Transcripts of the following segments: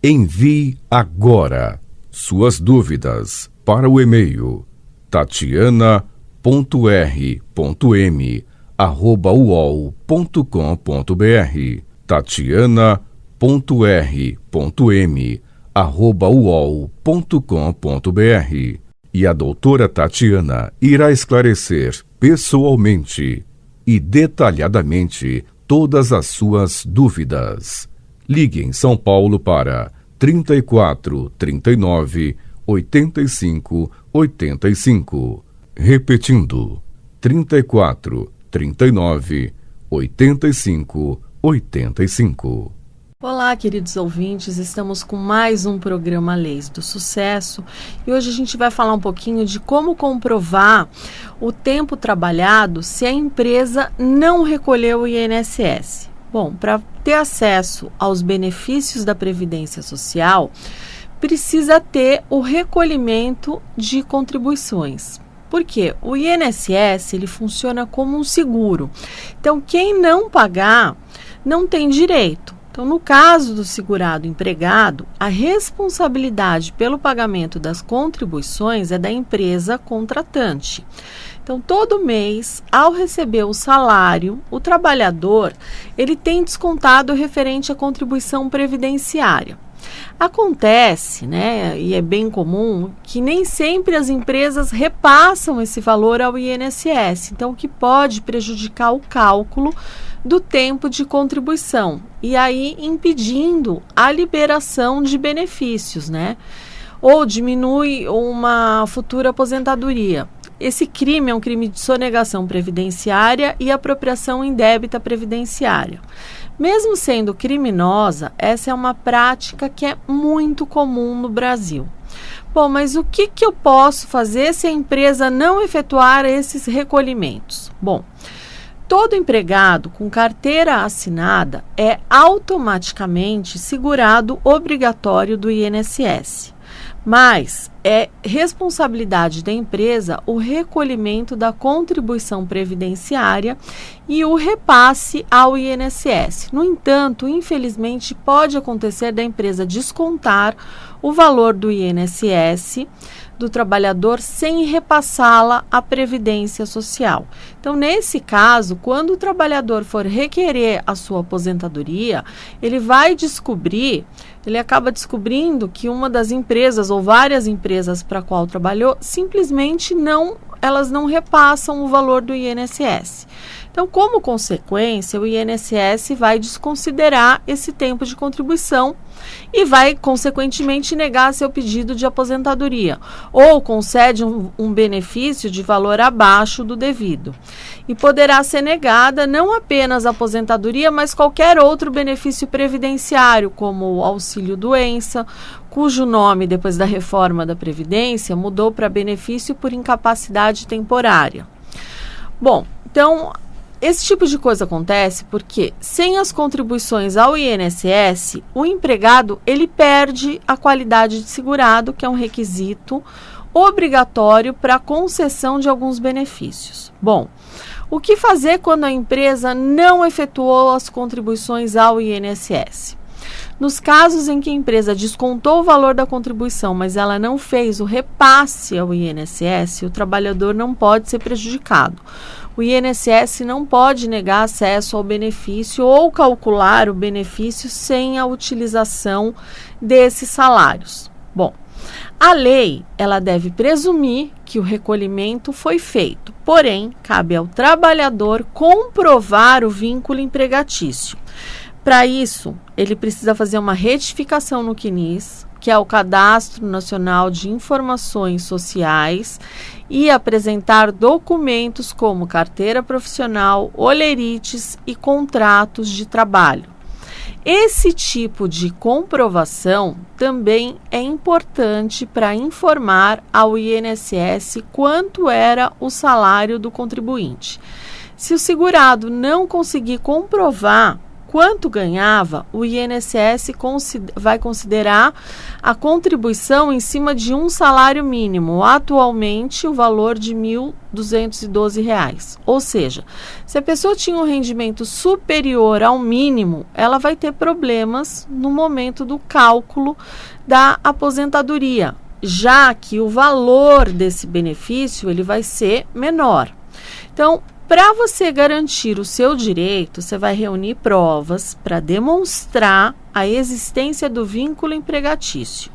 Envie agora suas dúvidas para o e-mail tatiana.r.m@uol.com.br tatiana.r.m@uol.com.br e a doutora Tatiana irá esclarecer pessoalmente e detalhadamente todas as suas dúvidas. Ligue em São Paulo para 34 39 85 85. Repetindo, 34 39 85 85. Olá, queridos ouvintes, estamos com mais um programa Leis do Sucesso e hoje a gente vai falar um pouquinho de como comprovar o tempo trabalhado se a empresa não recolheu o INSS. Bom, para ter acesso aos benefícios da Previdência Social, precisa ter o recolhimento de contribuições. Por quê? O INSS ele funciona como um seguro. Então, quem não pagar não tem direito. Então, no caso do segurado empregado, a responsabilidade pelo pagamento das contribuições é da empresa contratante. Então, todo mês, ao receber o salário, o trabalhador ele tem descontado referente à contribuição previdenciária. Acontece, e é bem comum, que nem sempre as empresas repassam esse valor ao INSS, então o que pode prejudicar o cálculo do tempo de contribuição e aí impedindo a liberação de benefícios, ou diminui uma futura aposentadoria. Esse crime é um crime de sonegação previdenciária e apropriação indébita previdenciária. Mesmo sendo criminosa, essa é uma prática que é muito comum no Brasil. Bom, mas o que eu posso fazer se a empresa não efetuar esses recolhimentos? Bom, todo empregado com carteira assinada é automaticamente segurado obrigatório do INSS. Mas é responsabilidade da empresa o recolhimento da contribuição previdenciária e o repasse ao INSS. No entanto, infelizmente, pode acontecer da empresa descontar o valor do INSS do trabalhador sem repassá-la à Previdência Social. Então, nesse caso, quando o trabalhador for requerer a sua aposentadoria, ele acaba descobrindo que uma das empresas ou várias empresas para a qual trabalhou simplesmente elas não repassam o valor do INSS. Então, como consequência, o INSS vai desconsiderar esse tempo de contribuição e vai, consequentemente, negar seu pedido de aposentadoria ou concede um benefício de valor abaixo do devido. E poderá ser negada não apenas a aposentadoria, mas qualquer outro benefício previdenciário, como o auxílio-doença, cujo nome, depois da reforma da Previdência, mudou para benefício por incapacidade temporária. Bom, então, esse tipo de coisa acontece porque, sem as contribuições ao INSS, o empregado ele perde a qualidade de segurado, que é um requisito obrigatório para a concessão de alguns benefícios. Bom, o que fazer quando a empresa não efetuou as contribuições ao INSS? Nos casos em que a empresa descontou o valor da contribuição, mas ela não fez o repasse ao INSS, o trabalhador não pode ser prejudicado. O INSS não pode negar acesso ao benefício ou calcular o benefício sem a utilização desses salários. Bom, a lei ela deve presumir que o recolhimento foi feito, porém, cabe ao trabalhador comprovar o vínculo empregatício. Para isso, ele precisa fazer uma retificação no CNIS, que é o Cadastro Nacional de Informações Sociais, e apresentar documentos como carteira profissional, olerites e contratos de trabalho. Esse tipo de comprovação também é importante para informar ao INSS quanto era o salário do contribuinte. Se o segurado não conseguir comprovar quanto ganhava, o INSS vai considerar a contribuição em cima de um salário mínimo, atualmente o valor de R$ 1.212. Ou seja, se a pessoa tinha um rendimento superior ao mínimo, ela vai ter problemas no momento do cálculo da aposentadoria, já que o valor desse benefício ele vai ser menor. Então, para você garantir o seu direito, você vai reunir provas para demonstrar a existência do vínculo empregatício.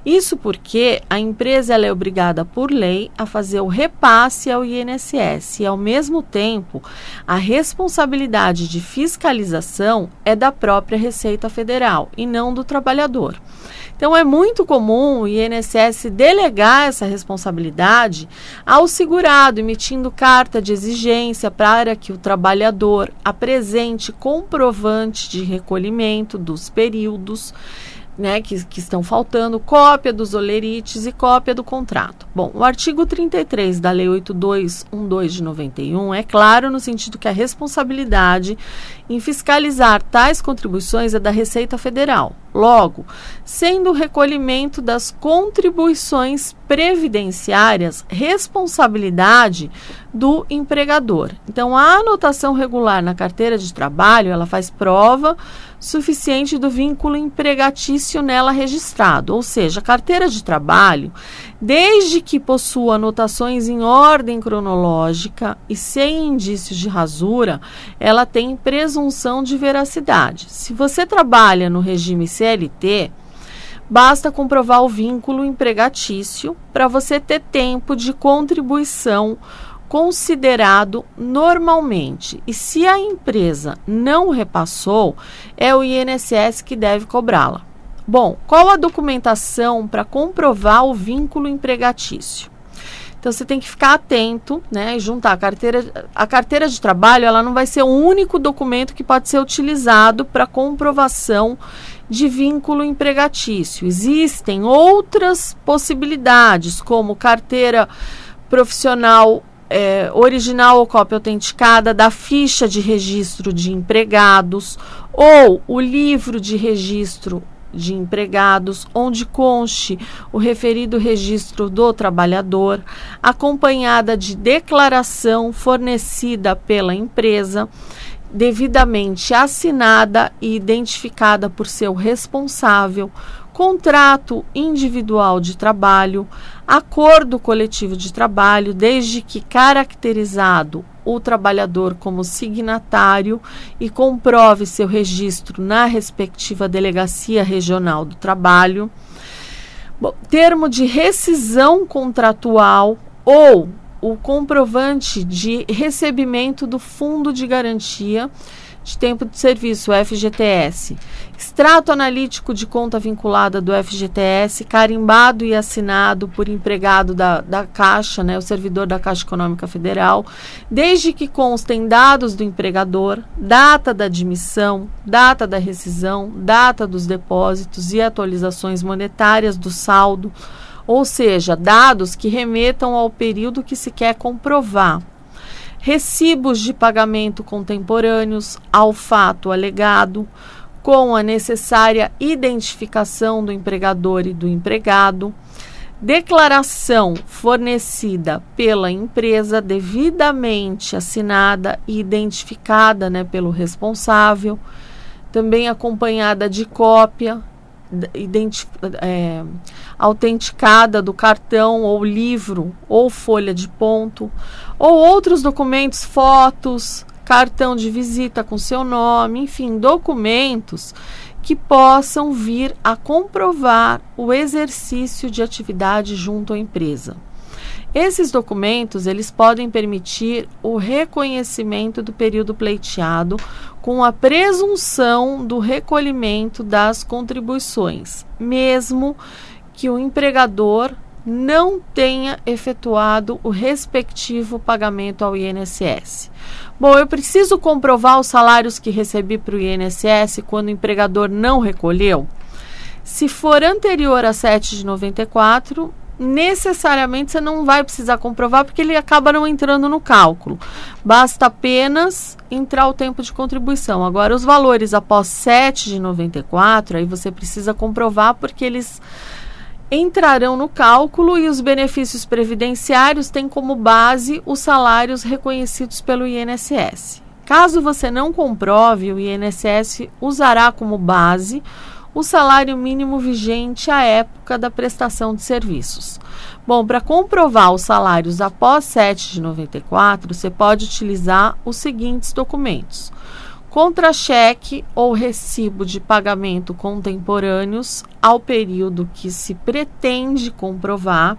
Isso porque a empresa ela é obrigada por lei a fazer o repasse ao INSS e, ao mesmo tempo, a responsabilidade de fiscalização é da própria Receita Federal e não do trabalhador. Então, é muito comum o INSS delegar essa responsabilidade ao segurado, emitindo carta de exigência para que o trabalhador apresente comprovante de recolhimento dos períodos, né, que estão faltando, cópia dos olerites e cópia do contrato. Bom, o artigo 33 da Lei 8212 de 91 é claro no sentido que a responsabilidade em fiscalizar tais contribuições é da Receita Federal. Logo, sendo o recolhimento das contribuições previdenciárias responsabilidade do empregador. Então, a anotação regular na carteira de trabalho, ela faz prova suficiente do vínculo empregatício nela registrado, ou seja, a carteira de trabalho, desde que possua anotações em ordem cronológica e sem indícios de rasura, ela tem presunção de veracidade. Se você trabalha no regime CLT, basta comprovar o vínculo empregatício para você ter tempo de contribuição considerado normalmente. E se a empresa não repassou, é o INSS que deve cobrá-la. Bom, qual a documentação para comprovar o vínculo empregatício? Então, você tem que ficar atento, né, e juntar a carteira de trabalho, ela não vai ser o único documento que pode ser utilizado para comprovação de vínculo empregatício. Existem outras possibilidades, como carteira profissional original ou cópia autenticada da ficha de registro de empregados ou o livro de registro de empregados, onde conste o referido registro do trabalhador, acompanhada de declaração fornecida pela empresa, devidamente assinada e identificada por seu responsável, contrato individual de trabalho, acordo coletivo de trabalho, desde que caracterizado o trabalhador como signatário e comprove seu registro na respectiva delegacia regional do trabalho, termo de rescisão contratual ou o comprovante de recebimento do Fundo de Garantia de Tempo de Serviço, FGTS, extrato analítico de conta vinculada do FGTS, carimbado e assinado por empregado da Caixa, né, o servidor da Caixa Econômica Federal, desde que constem dados do empregador, data da admissão, data da rescisão, data dos depósitos e atualizações monetárias do saldo, ou seja, dados que remetam ao período que se quer comprovar. Recibos de pagamento contemporâneos ao fato alegado, com a necessária identificação do empregador e do empregado, declaração fornecida pela empresa devidamente assinada e identificada, né, pelo responsável, também acompanhada de cópia autenticada do cartão ou livro ou folha de ponto ou outros documentos, fotos, cartão de visita com seu nome, enfim, documentos que possam vir a comprovar o exercício de atividade junto à empresa. Esses documentos, eles podem permitir o reconhecimento do período pleiteado com a presunção do recolhimento das contribuições, mesmo que o empregador não tenha efetuado o respectivo pagamento ao INSS. Bom, eu preciso comprovar os salários que recebi para o INSS quando o empregador não recolheu? Se for anterior a 7 de 94, necessariamente você não vai precisar comprovar, porque ele acaba não entrando no cálculo. Basta apenas entrar o tempo de contribuição. Agora, os valores após 7,94, aí você precisa comprovar, porque eles entrarão no cálculo, e os benefícios previdenciários têm como base os salários reconhecidos pelo INSS. Caso você não comprove, o INSS usará como base o salário mínimo vigente à época da prestação de serviços. Bom, para comprovar os salários após 7,94, você pode utilizar os seguintes documentos: contra-cheque ou recibo de pagamento contemporâneos ao período que se pretende comprovar,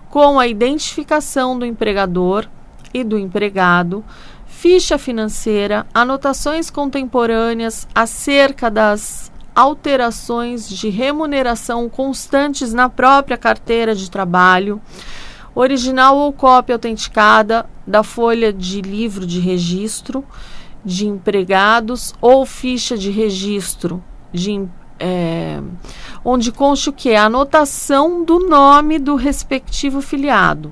com a identificação do empregador e do empregado, ficha financeira, anotações contemporâneas acerca das alterações de remuneração constantes na própria carteira de trabalho, original ou cópia autenticada da folha de livro de registro de empregados ou ficha de registro onde conste o quê? A anotação do nome do respectivo filiado,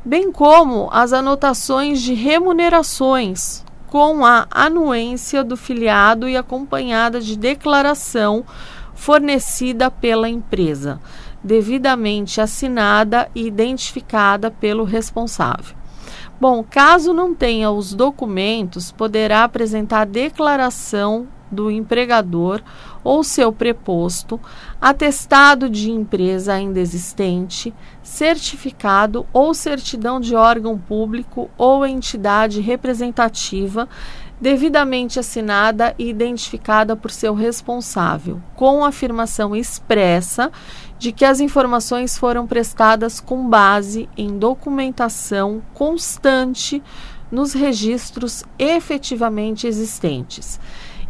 bem como as anotações de remunerações com a anuência do filiado e acompanhada de declaração fornecida pela empresa, devidamente assinada e identificada pelo responsável. Bom, caso não tenha os documentos, poderá apresentar a declaração do empregador ou seu preposto, atestado de empresa ainda existente, certificado ou certidão de órgão público ou entidade representativa, devidamente assinada e identificada por seu responsável, com afirmação expressa de que as informações foram prestadas com base em documentação constante nos registros efetivamente existentes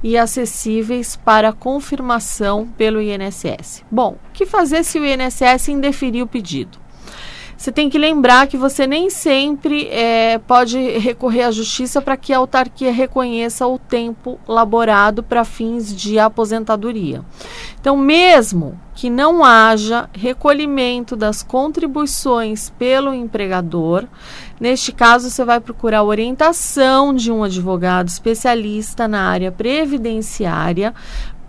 e acessíveis para confirmação pelo INSS. Bom, o que fazer se o INSS indeferir o pedido? Você tem que lembrar que você nem sempre pode recorrer à justiça para que a autarquia reconheça o tempo laborado para fins de aposentadoria. Então, mesmo que não haja recolhimento das contribuições pelo empregador, neste caso você vai procurar a orientação de um advogado especialista na área previdenciária,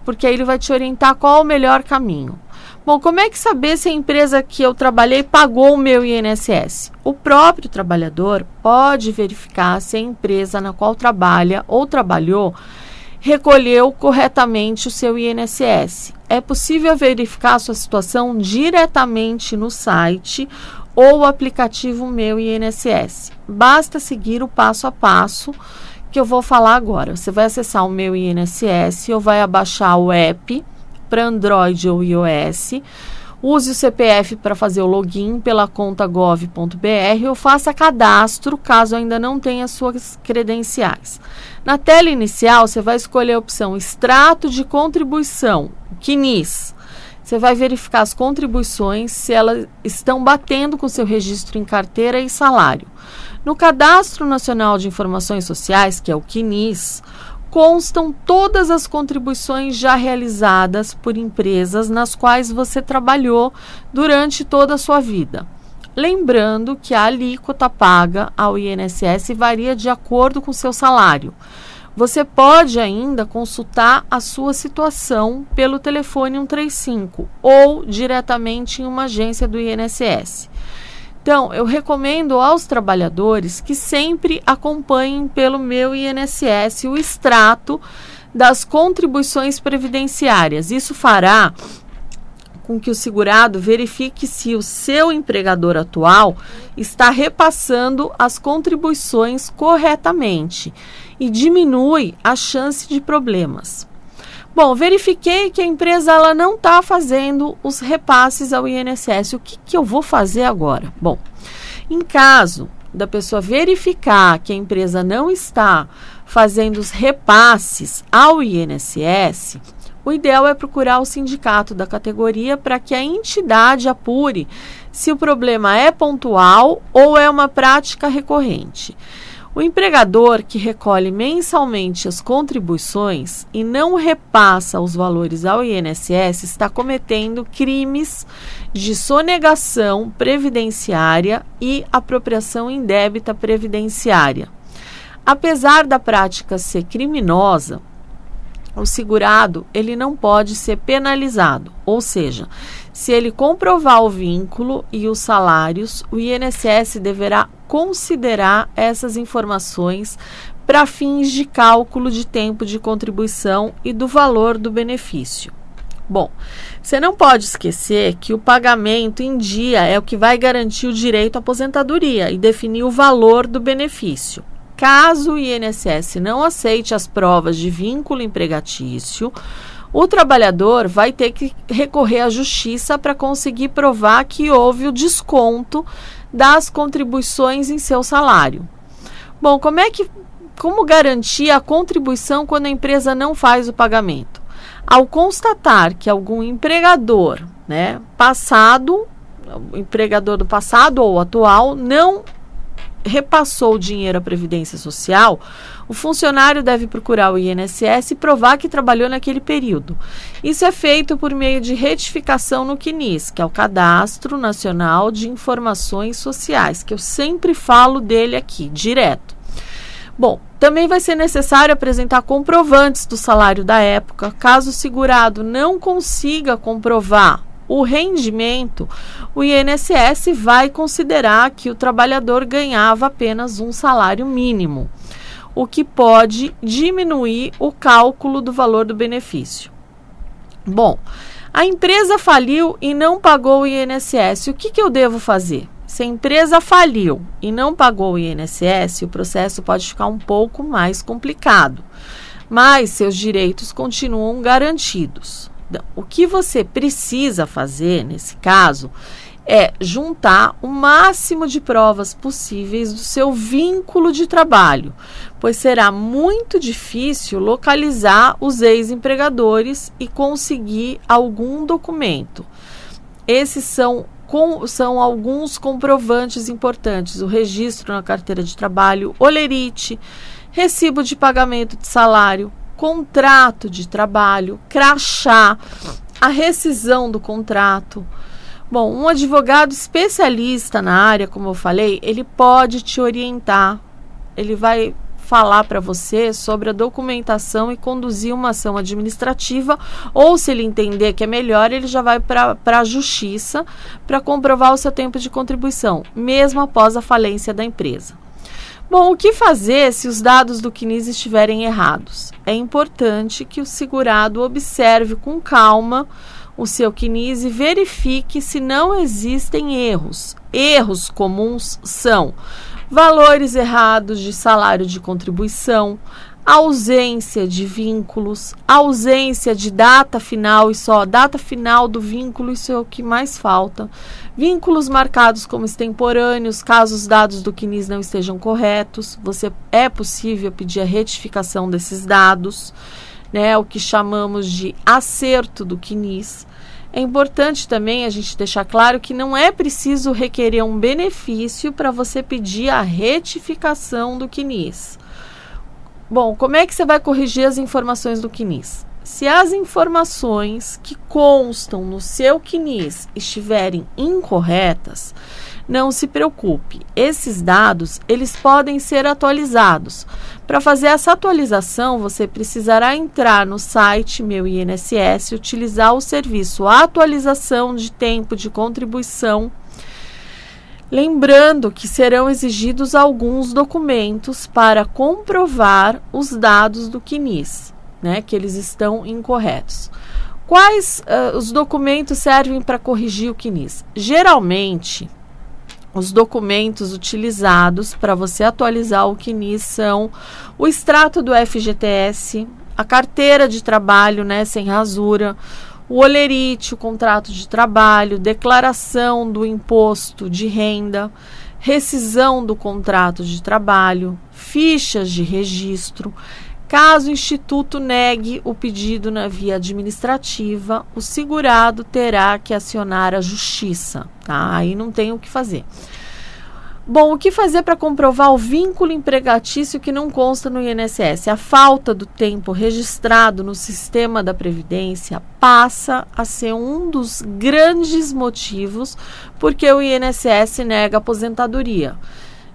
porque aí ele vai te orientar qual o melhor caminho. Bom, como é que saber se a empresa que eu trabalhei pagou o meu INSS? O próprio trabalhador pode verificar se a empresa na qual trabalha ou trabalhou recolheu corretamente o seu INSS. É possível verificar a sua situação diretamente no site ou o aplicativo Meu INSS. Basta seguir o passo a passo que eu vou falar agora. Você vai acessar o Meu INSS ou vai abaixar o app para Android ou iOS. Use o CPF para fazer o login pela conta gov.br ou faça cadastro caso ainda não tenha suas credenciais. Na tela inicial, você vai escolher a opção Extrato de Contribuição, CNIS. Você vai verificar as contribuições, se elas estão batendo com seu registro em carteira e salário. No Cadastro Nacional de Informações Sociais, que é o CNIS, constam todas as contribuições já realizadas por empresas nas quais você trabalhou durante toda a sua vida. Lembrando que a alíquota paga ao INSS varia de acordo com o seu salário. Você pode ainda consultar a sua situação pelo telefone 135 ou diretamente em uma agência do INSS. Então, eu recomendo aos trabalhadores que sempre acompanhem pelo Meu INSS o extrato das contribuições previdenciárias. Isso fará com que o segurado verifique se o seu empregador atual está repassando as contribuições corretamente e diminui a chance de problemas. Bom, verifiquei que a empresa ela não está fazendo os repasses ao INSS. O que eu vou fazer agora? Bom, em caso da pessoa verificar que a empresa não está fazendo os repasses ao INSS, o ideal é procurar o sindicato da categoria para que a entidade apure se o problema é pontual ou é uma prática recorrente. O empregador que recolhe mensalmente as contribuições e não repassa os valores ao INSS está cometendo crimes de sonegação previdenciária e apropriação indébita previdenciária. Apesar da prática ser criminosa, o segurado ele não pode ser penalizado, ou seja, se ele comprovar o vínculo e os salários, o INSS deverá considerar essas informações para fins de cálculo de tempo de contribuição e do valor do benefício. Bom, você não pode esquecer que o pagamento em dia é o que vai garantir o direito à aposentadoria e definir o valor do benefício. Caso o INSS não aceite as provas de vínculo empregatício, o trabalhador vai ter que recorrer à justiça para conseguir provar que houve o desconto das contribuições em seu salário. Bom, como garantir a contribuição quando a empresa não faz o pagamento? Ao constatar que algum empregador, empregador do passado ou atual, não repassou o dinheiro à Previdência Social, o funcionário deve procurar o INSS e provar que trabalhou naquele período. Isso é feito por meio de retificação no CNIS, que é o Cadastro Nacional de Informações Sociais, que eu sempre falo dele aqui, direto. Bom, também vai ser necessário apresentar comprovantes do salário da época. Caso o segurado não consiga comprovar o rendimento, o INSS vai considerar que o trabalhador ganhava apenas um salário mínimo, o que pode diminuir o cálculo do valor do benefício. Bom, a empresa faliu e não pagou o INSS. O que eu devo fazer? Se a empresa faliu e não pagou o INSS, o processo pode ficar um pouco mais complicado, mas seus direitos continuam garantidos. O que você precisa fazer nesse caso é juntar o máximo de provas possíveis do seu vínculo de trabalho, pois será muito difícil localizar os ex-empregadores e conseguir algum documento. Esses são alguns comprovantes importantes: o registro na carteira de trabalho, olerite, recibo de pagamento de salário, contrato de trabalho, crachá, a rescisão do contrato. Bom, um advogado especialista na área, como eu falei, ele pode te orientar, ele vai falar para você sobre a documentação e conduzir uma ação administrativa, ou se ele entender que é melhor, ele já vai para a justiça para comprovar o seu tempo de contribuição, mesmo após a falência da empresa. Bom, o que fazer se os dados do CNIS estiverem errados? É importante que o segurado observe com calma o seu CNIS e verifique se não existem erros. Erros comuns são valores errados de salário de contribuição, ausência de vínculos, ausência de data final e só data final do vínculo, isso é o que mais falta. Vínculos marcados como extemporâneos, caso os dados do CNIS não estejam corretos, é possível pedir a retificação desses dados, o que chamamos de acerto do CNIS. É importante também a gente deixar claro que não é preciso requerer um benefício para você pedir a retificação do CNIS. Bom, como é que você vai corrigir as informações do CNIS? Se as informações que constam no seu CNIS estiverem incorretas, não se preocupe. Esses dados, eles podem ser atualizados. Para fazer essa atualização, você precisará entrar no site Meu INSS, utilizar o serviço Atualização de Tempo de Contribuição. Lembrando que serão exigidos alguns documentos para comprovar os dados do CNIS, que eles estão incorretos. Quais os documentos servem para corrigir o CNIS? Geralmente, os documentos utilizados para você atualizar o CNIS são o extrato do FGTS, a carteira de trabalho, sem rasura, o olerite, o contrato de trabalho, declaração do imposto de renda, rescisão do contrato de trabalho, fichas de registro. Caso o Instituto negue o pedido na via administrativa, o segurado terá que acionar a justiça, Aí não tem o que fazer. Bom, o que fazer para comprovar o vínculo empregatício que não consta no INSS? A falta do tempo registrado no sistema da Previdência passa a ser um dos grandes motivos porque o INSS nega aposentadoria,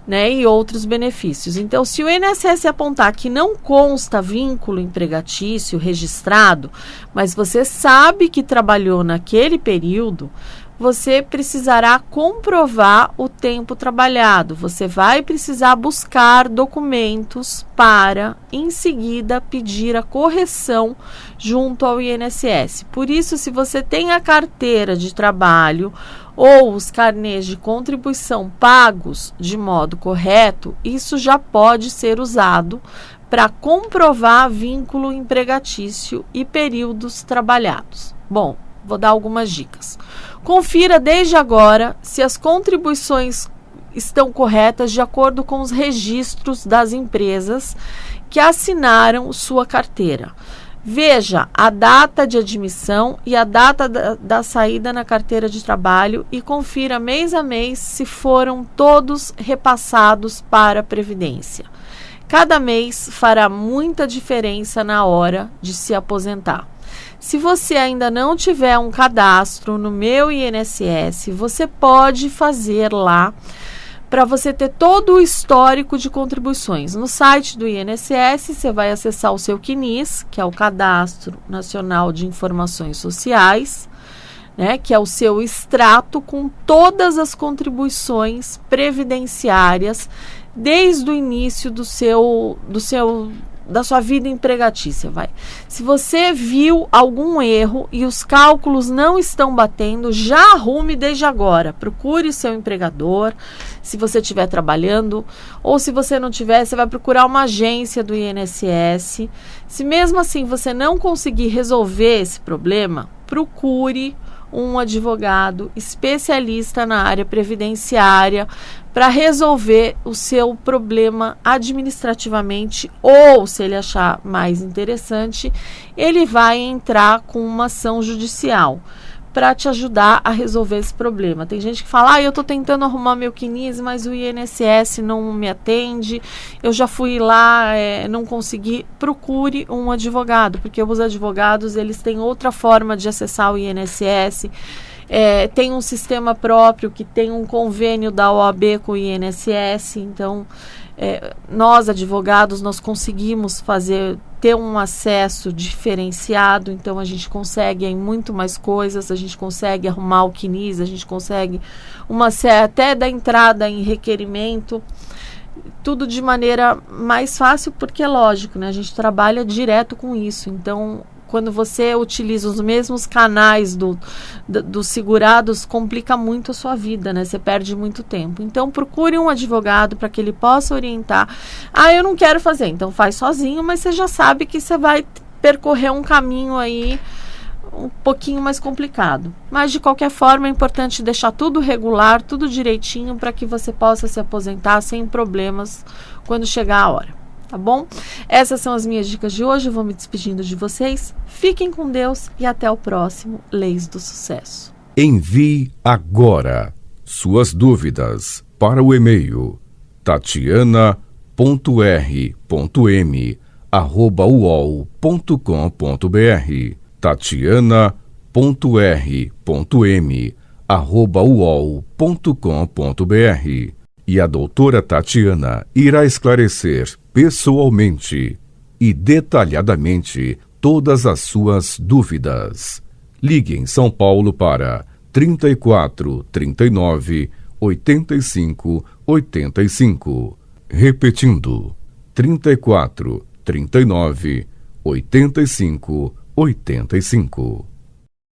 né, e outros benefícios. Então, se o INSS apontar que não consta vínculo empregatício registrado, mas você sabe que trabalhou naquele período, você precisará comprovar o tempo trabalhado. Você vai precisar buscar documentos para, em seguida, pedir a correção junto ao INSS. Por isso, se você tem a carteira de trabalho ou os carnês de contribuição pagos de modo correto, isso já pode ser usado para comprovar vínculo empregatício e períodos trabalhados. Bom, vou dar algumas dicas. Confira desde agora se as contribuições estão corretas de acordo com os registros das empresas que assinaram sua carteira. Veja a data de admissão e a data da saída na carteira de trabalho e confira mês a mês se foram todos repassados para a Previdência. Cada mês fará muita diferença na hora de se aposentar. Se você ainda não tiver um cadastro no Meu INSS, você pode fazer lá para você ter todo o histórico de contribuições. No site do INSS, você vai acessar o seu CNIS, que é o Cadastro Nacional de Informações Sociais, né, que é o seu extrato com todas as contribuições previdenciárias desde o início da sua vida empregatícia. Se você viu algum erro e os cálculos não estão batendo, já arrume desde agora. Procure seu empregador, se você estiver trabalhando, ou se você não tiver, você vai procurar uma agência do INSS. Se mesmo assim você não conseguir resolver esse problema, procure um advogado especialista na área previdenciária para resolver o seu problema administrativamente, ou, se ele achar mais interessante, ele vai entrar com uma ação judicial para te ajudar a resolver esse problema. Tem gente que fala, eu estou tentando arrumar meu CNIS, mas o INSS não me atende, eu já fui lá, não consegui. Procure um advogado, porque os advogados eles têm outra forma de acessar o INSS, tem um sistema próprio que tem um convênio da OAB com o INSS, então nós advogados nós conseguimos ter um acesso diferenciado, então a gente consegue em muito mais coisas, a gente consegue arrumar o CNIS, a gente consegue até da entrada em requerimento, tudo de maneira mais fácil, porque é lógico, né? A gente trabalha direto com isso, então quando você utiliza os mesmos canais dos segurados, complica muito a sua vida, né? Você perde muito tempo. Então, procure um advogado para que ele possa orientar. Eu não quero fazer, então faz sozinho, mas você já sabe que você vai percorrer um caminho aí um pouquinho mais complicado. Mas, de qualquer forma, é importante deixar tudo regular, tudo direitinho, para que você possa se aposentar sem problemas quando chegar a hora. Tá bom? Essas são as minhas dicas de hoje. Eu vou me despedindo de vocês. Fiquem com Deus e até o próximo Leis do Sucesso. Envie agora suas dúvidas para o e-mail tatiana.r.m@uol.com.br tatiana.r.m@uol.com.br. E a doutora Tatiana irá esclarecer pessoalmente e detalhadamente todas as suas dúvidas. Ligue em São Paulo para 34 39 85 85. Repetindo, 34 39 85 85.